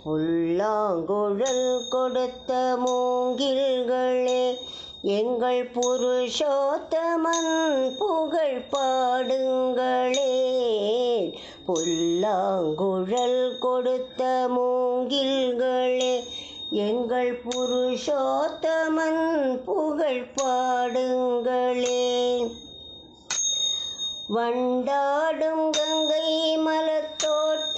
புல்லாங்குழல் கொடுத்த மூங்கில்களே, எங்கள் புருஷோத்தமன் புகழ் பாடுங்களே. புல்லாங்குழல் கொடுத்த மூங்கில்களே, எங்கள் புருஷோத்தமன் புகழ் பாடுங்களே. வண்டாடும் கங்கை மலத்தோட்டங்களே,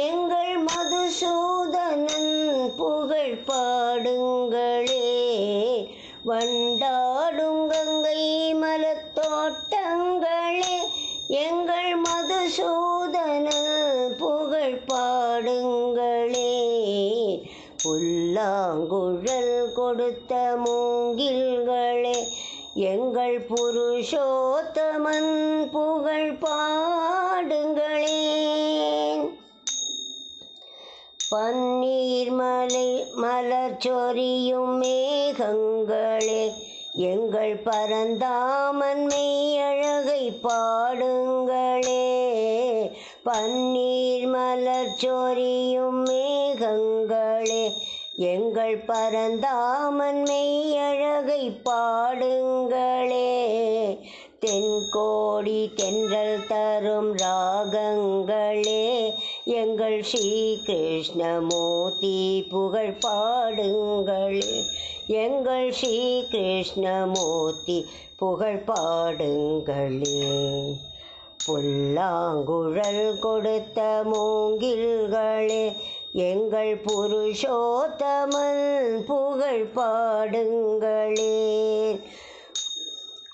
எங்கள் மதுசூதனன் புகழ் பாடுங்களே. வண்டாடும் கங்கை மலத்தோட்டங்களே, எங்கள் மதுசூதனன் புகழ் பாடுங்களே. புல்லாங்குழல் கொடுத்த மூங்கில்களே, எங்கள் புருஷோத்தமன் புகழ் பாடுங்களே. பன்னீர் மலர் சொரியும் மேகங்களே, எங்கள் பரந்தாமன் மெய்யழகை பாடுங்களே. பன்னீர் மலர் சொரியும் மேகங்களே, எங்கள் பரந்தாமன் மெய்யழகை பாடுங்களே. தென்கோடி தென்றல் தரும் ராகங்களே, எங்கள் ஸ்ரீ கிருஷ்ணமூர்த்தி புகழ் பாடுங்களே. எங்கள் ஸ்ரீ கிருஷ்ணமூர்த்தி புகழ் பாடுங்களே. புல்லாங்குழல் கொடுத்த மூங்கில்களே, எங்கள் புருஷோத்தமன் புகழ் பாடுங்களே.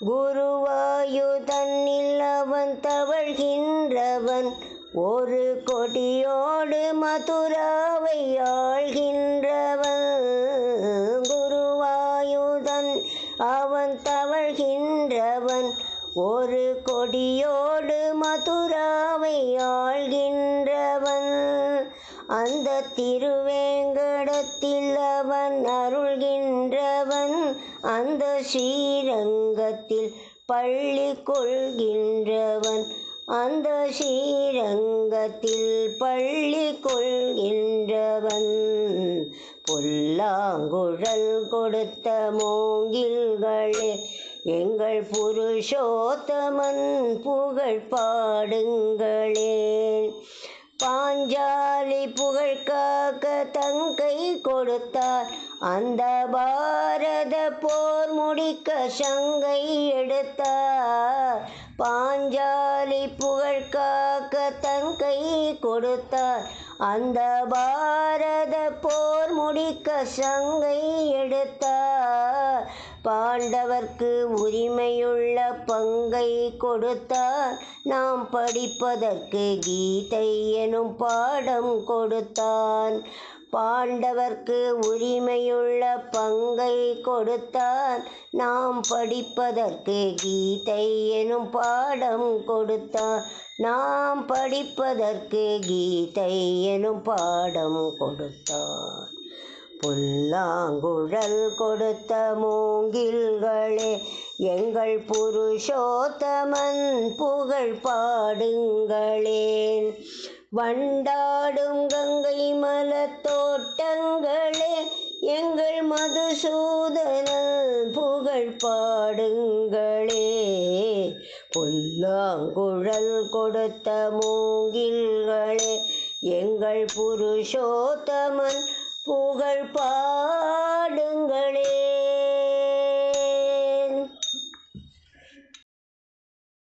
குருவாயுதன்னில் அவன் தவழ்கின்றவன், ஒரு கொடியோடு மதுராவை ஆள்கின்றவன். குருவாயுதன் அவன் தவழ்கின்றவன், ஒரு கொடியோடு மதுராவை ஆள்கின்றவன். அந்த திருவேங்கடத்தில் அவன் அருள்கின்றவன், அந்த ஸ்ரீரங்கத்தில் பள்ளி கொள்கின்றவன், அந்த ஸ்ரீரங்கத்தில் பள்ளி கொள்கின்றவன். புல்லாங்குழல் கொடுத்த மூங்கில்களே, எங்கள் புருஷோத்தமன் புகழ் பாடுங்களே. பாஞ்சாலி புகழ் காக்க தங்கை கொடுத்தார், அந்த பாரத போர் முடிக்க சங்கை எடுத்தார். பாஞ்சாலி புகழ் காக்க தங்கை கொடுத்தார், அந்த பாரத போர் முடிக்க சங்கை எடுத்தார். பாண்டவர்க்கு உரிமையுள்ள பங்கை கொடுத்தார், நாம் படிப்பதற்கு கீதை எனும் பாடம் கொடுத்தான். பாண்டவர்க்கு உரிமையுள்ள பங்கை கொடுத்தான், நாம் படிப்பதற்கு கீதை எனும் பாடம் கொடுத்தான். நாம் படிப்பதற்கு கீதை எனும் பாடம் கொடுத்தான். புல்லாங்குழல் கொடுத்த மூங்கில்களே, எங்கள் புருஷோத்தமன் புகழ் பாடுங்களே. வண்டாடும் கங்கை மலத்தோட்டங்களே, எங்கள் மதுசூதனன் புகழ் பாடுங்களே. புல்லாங்குழல் கொடுத்த மூங்கில்களே, எங்கள் புருஷோத்தமன் புகழ்